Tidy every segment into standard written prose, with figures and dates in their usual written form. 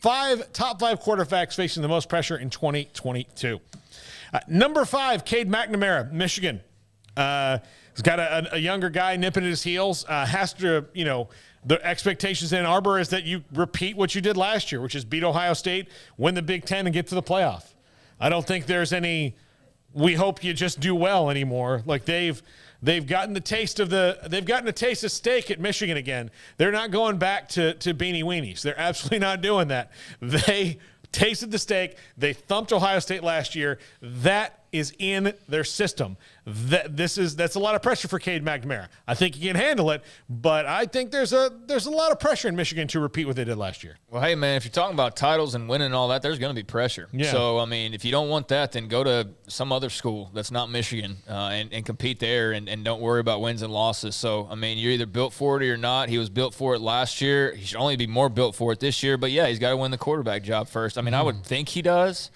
top five quarterbacks facing the most pressure in 2022. Number 5, Cade McNamara, Michigan. He's got a younger guy nipping at his heels. Has to, the expectations in Ann Arbor is that you repeat what you did last year, which is beat Ohio State, win the Big Ten, and get to the playoff. I don't think there's any, we hope you just do well anymore. Like they've gotten a taste of steak at Michigan again. They're not going back to beanie weenies. They're absolutely not doing that. They tasted the steak. They thumped Ohio State last year. That is in their system. That's a lot of pressure for Cade McNamara. I think he can handle it, but I think there's a lot of pressure in Michigan to repeat what they did last year. Well, hey, man, if you're talking about titles and winning and all that, there's going to be pressure. Yeah. So, I mean, if you don't want that, then go to some other school that's not Michigan and compete there and don't worry about wins and losses. So, I mean, you're either built for it or you're not. He was built for it last year. He should only be more built for it this year. But, yeah, he's got to win the quarterback job first. I mean, I would think he does,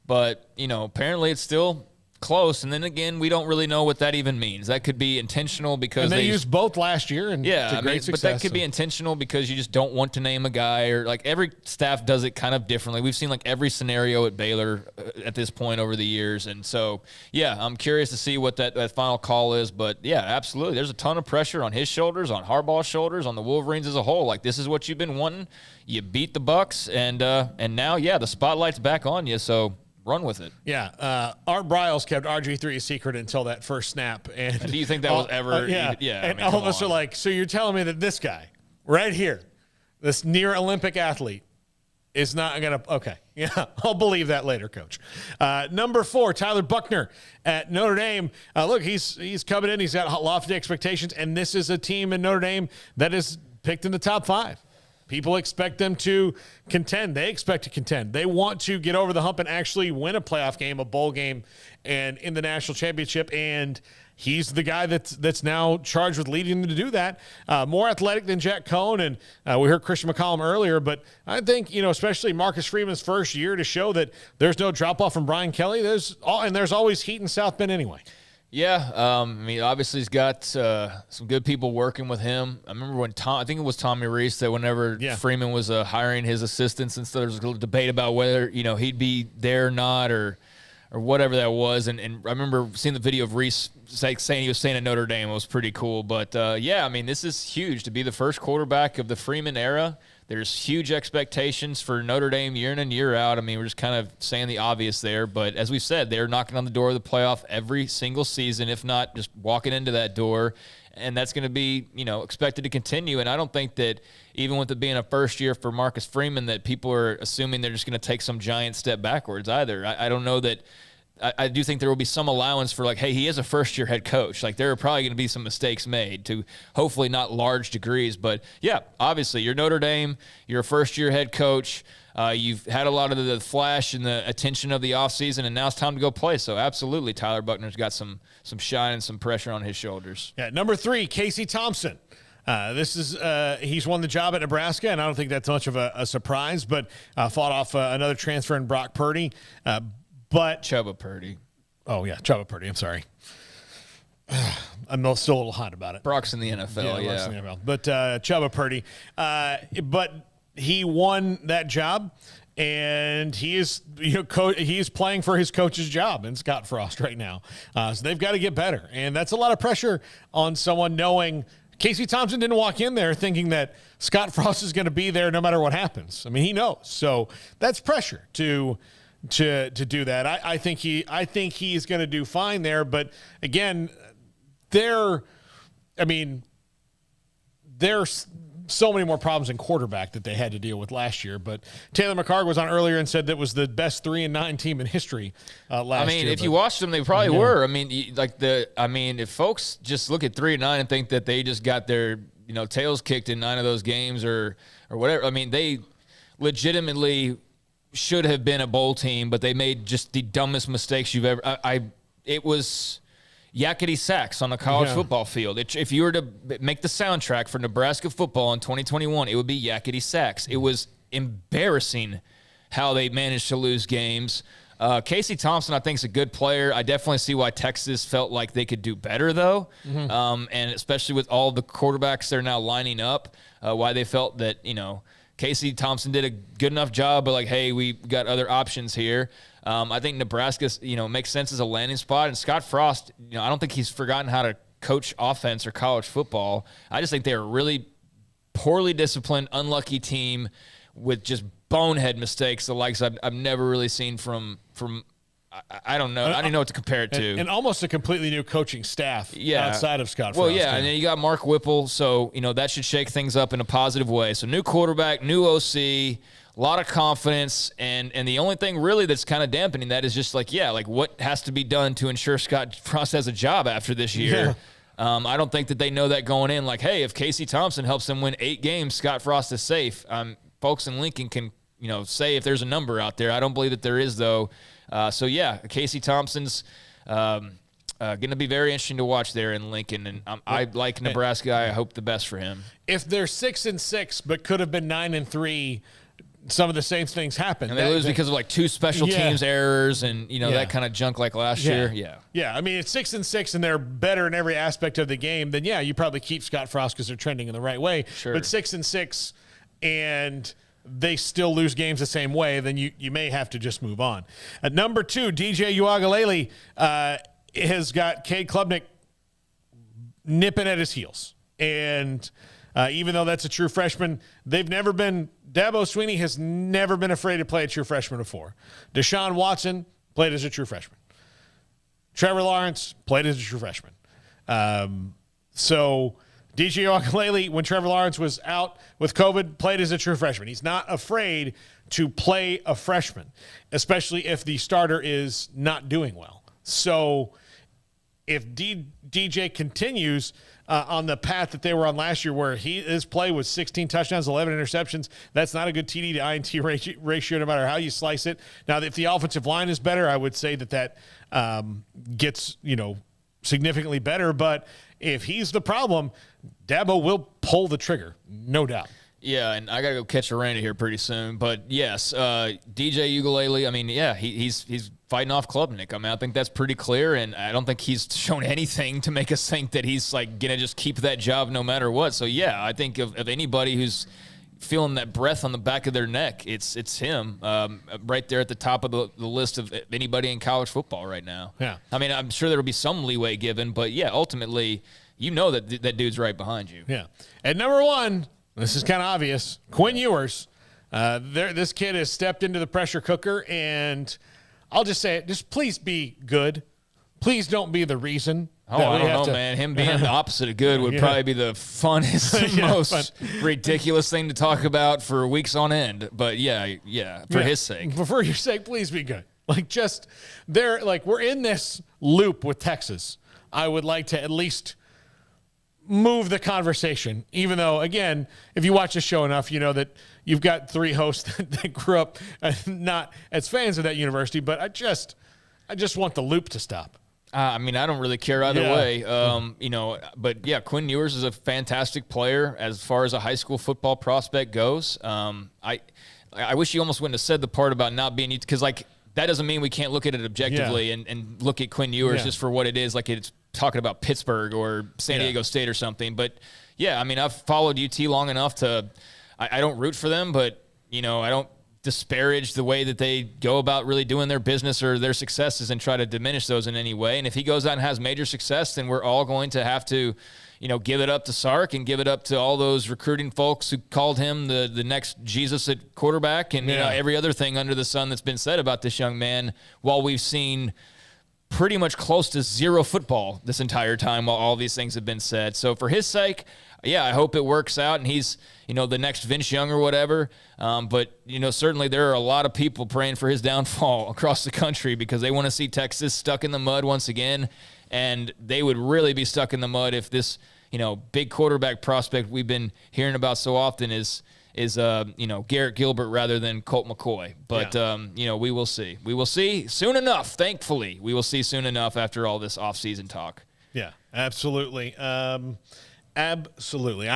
but, apparently it's still close, and then again, we don't really know what that even means. That could be intentional because they used both last year, and to great success. But that could be intentional because you just don't want to name a guy, or like every staff does it kind of differently. We've seen like every scenario at Baylor at this point over the years, and so yeah, I'm curious to see what that final call is. But yeah, absolutely, there's a ton of pressure on his shoulders, on Harbaugh's shoulders, on the Wolverines as a whole. Like this is what you've been wanting. You beat the Bucks, and now the spotlight's back on you. So. Run with it. Yeah. Art Briles kept RG3 a secret until that first snap. And do you think that was ever? Yeah. And all of us are like, so you're telling me that this guy right here, this near Olympic athlete, is not going to – okay. Yeah, I'll believe that later, Coach. Number 4, Tyler Buchner at Notre Dame. Look, he's coming in. He's got lofty expectations, and this is a team in Notre Dame that is picked in the top 5. People expect them to contend. They expect to contend. They want to get over the hump and actually win a playoff game, a bowl game, and in the national championship. And he's the guy that's now charged with leading them to do that. More athletic than Jack Cohn, and we heard Christian McCollum earlier. But I think, especially Marcus Freeman's first year to show that there's no drop-off from Brian Kelly. There's always heat in South Bend anyway. Yeah, I mean, obviously he's got some good people working with him. I remember when I think it was Tommy Reese that whenever Freeman was hiring his assistants, and so there was a little debate about whether he'd be there or not or whatever that was. And I remember seeing the video of Reese saying he was staying at Notre Dame. It was pretty cool. But I mean, this is huge to be the first quarterback of the Freeman era. There's huge expectations for Notre Dame year in and year out. I mean, we're just kind of saying the obvious there. But as we've said, they're knocking on the door of the playoff every single season, if not just walking into that door. And that's going to be, expected to continue. And I don't think that even with it being a first year for Marcus Freeman that people are assuming they're just going to take some giant step backwards either. I don't know that. I do think there will be some allowance for hey, he is a first-year head coach. Like, there are probably going to be some mistakes made to hopefully not large degrees. But, yeah, obviously, you're Notre Dame. You're a first-year head coach. You've had a lot of the flash and the attention of the offseason, and now it's time to go play. So, absolutely, Tyler Buchner's got some shine and some pressure on his shoulders. Yeah, number 3, Casey Thompson. He's won the job at Nebraska, and I don't think that's much of a surprise, but fought off another transfer in Brock Purdy. But Chubba Purdy. Oh, yeah, Chubba Purdy. I'm sorry. I'm still a little hot about it. Brock's in the NFL, yeah. Brock's in the NFL. But Chubba Purdy. But he won that job, and he is he's playing for his coach's job in Scott Frost right now. So they've got to get better. And that's a lot of pressure on someone knowing Casey Thompson didn't walk in there thinking that Scott Frost is going to be there no matter what happens. I mean, he knows. So that's pressure to do that. I think he's going to do fine there. But again, there's so many more problems in quarterback that they had to deal with last year. But Taylor McCarg was on earlier and said that was the best 3-9 team in history last year. If you watched them, they probably were. I mean, if folks just look at 3-9 and think that they just got their tails kicked in 9 of those games or whatever. I mean, they legitimately should have been a bowl team, but they made just the dumbest mistakes you've ever. It was yakety sax on a college football field. If you were to make the soundtrack for Nebraska football in 2021, it would be yakety sax. It was embarrassing how they managed to lose games. Casey Thompson, I think, is a good player. I definitely see why Texas felt like they could do better, though, and especially with all the quarterbacks they're now lining up, why they felt that Casey Thompson did a good enough job, but like, hey, we got other options here. I think Nebraska, makes sense as a landing spot. And Scott Frost, I don't think he's forgotten how to coach offense or college football. I just think they're a really poorly disciplined, unlucky team with just bonehead mistakes, the likes I've never really seen from I don't know. I don't know what to compare it to. And almost a completely new coaching staff outside of Scott Frost. Well, yeah, and then you got Mark Whipple, so, that should shake things up in a positive way. So new quarterback, new OC, a lot of confidence, and the only thing really that's kind of dampening that is just like what has to be done to ensure Scott Frost has a job after this year. Yeah. I don't think that they know that going in. Like, hey, if Casey Thompson helps them win 8 games, Scott Frost is safe. Folks in Lincoln can, say if there's a number out there. I don't believe that there is, though. Casey Thompson's going to be very interesting to watch there in Lincoln, and I like Nebraska. I hope the best for him. If they're 6-6, but could have been 9-3, some of the same things happen. And they lose because of 2 special teams errors and that kind of junk like last year. Yeah. I mean, it's 6-6 and they're better in every aspect of the game. Then you probably keep Scott Frost because they're trending in the right way. Sure. But 6-6 and they still lose games the same way, then you may have to just move on. At number 2, DJ Uiagalelei has got Cade Klubnik nipping at his heels. And even though that's a true freshman, Dabo Swinney has never been afraid to play a true freshman before. Deshaun Watson played as a true freshman. Trevor Lawrence played as a true freshman. So DJ Uiagalelei, when Trevor Lawrence was out with COVID, played as a true freshman. He's not afraid to play a freshman, especially if the starter is not doing well. So if DJ continues on the path that they were on last year, where his play was 16 touchdowns, 11 interceptions, that's not a good TD to INT ratio no matter how you slice it. Now, if the offensive line is better, I would say that gets, significantly better. But if he's the problem, Dabo will pull the trigger, no doubt. Yeah, and I got to go catch a Randy here pretty soon. But, yes, DJ Uiagalelei, he's fighting off Klubnik. I think that's pretty clear, and I don't think he's shown anything to make us think that he's, going to just keep that job no matter what. So, yeah, I think of anybody who's feeling that breath on the back of their neck, it's him right there at the top of the list of anybody in college football right now. Yeah. I'm sure there will be some leeway given, but, yeah, ultimately, that dude's right behind you. Yeah. At number 1, this is kind of obvious, Quinn Ewers. This kid has stepped into the pressure cooker, and I'll just say it, just please be good. Please don't be the reason. I don't know, man. Him being the opposite of good would probably be the funnest, most ridiculous thing to talk about for weeks on end. But, for his sake. For your sake, please be good. We're in this loop with Texas. I would like to at least move the conversation, even though, again, if you watch the show enough, you know that you've got 3 hosts that grew up not as fans of that university, but I just want the loop to stop. I don't really care either way. But yeah, Quinn Ewers is a fantastic player as far as a high school football prospect goes. I wish you almost wouldn't have said the part about not being, because that doesn't mean we can't look at it objectively and look at Quinn Ewers just for what it is. It's talking about Pittsburgh or San Diego State or something. But yeah, I've followed UT long enough to, I don't root for them, but I don't disparage the way that they go about really doing their business or their successes and try to diminish those in any way. And if he goes out and has major success, then we're all going to have to, give it up to Sark and give it up to all those recruiting folks who called him the next Jesus at quarterback and every other thing under the sun that's been said about this young man, while we've seen pretty much close to 0 football this entire time while all these things have been said. So for his sake, I hope it works out and he's, the next Vince Young or whatever. But, certainly there are a lot of people praying for his downfall across the country because they want to see Texas stuck in the mud once again. And they would really be stuck in the mud if this, big quarterback prospect we've been hearing about so often is Garrett Gilbert rather than Colt McCoy. But, we will see. We will see soon enough, thankfully. We will see soon enough after all this offseason talk. Yeah, absolutely. Absolutely.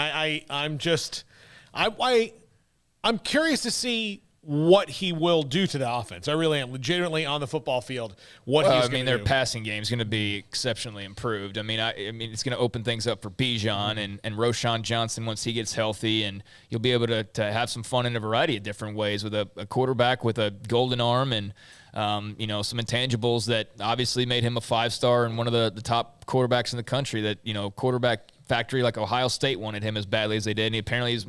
I'm curious to see what he will do to the offense. I really am legitimately on the football field. Their passing game is going to be exceptionally improved. I mean, it's going to open things up for Bijan and Roschon Johnson once he gets healthy, and you'll be able to have some fun in a variety of different ways with a quarterback with a golden arm and some intangibles that obviously made him a 5-star and one of the top quarterbacks in the country. That quarterback factory like Ohio State wanted him as badly as they did, and he apparently is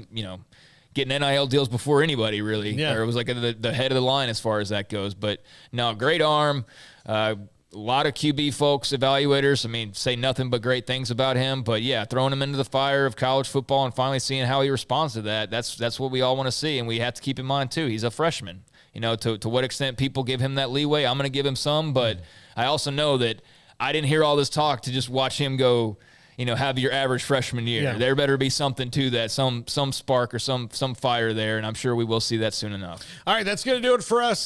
getting NIL deals before anybody really. Yeah. Or it was like the head of the line as far as that goes. But no, great arm. A lot of QB folks, evaluators, say nothing but great things about him. But yeah, throwing him into the fire of college football and finally seeing how he responds to that, that's what we all want to see. And we have to keep in mind too, he's a freshman. To what extent people give him that leeway, I'm going to give him some. But I also know that I didn't hear all this talk to just watch him go have your average freshman year. Yeah. There better be something to that, some spark or some fire there, and I'm sure we will see that soon enough. All right, that's going to do it for us.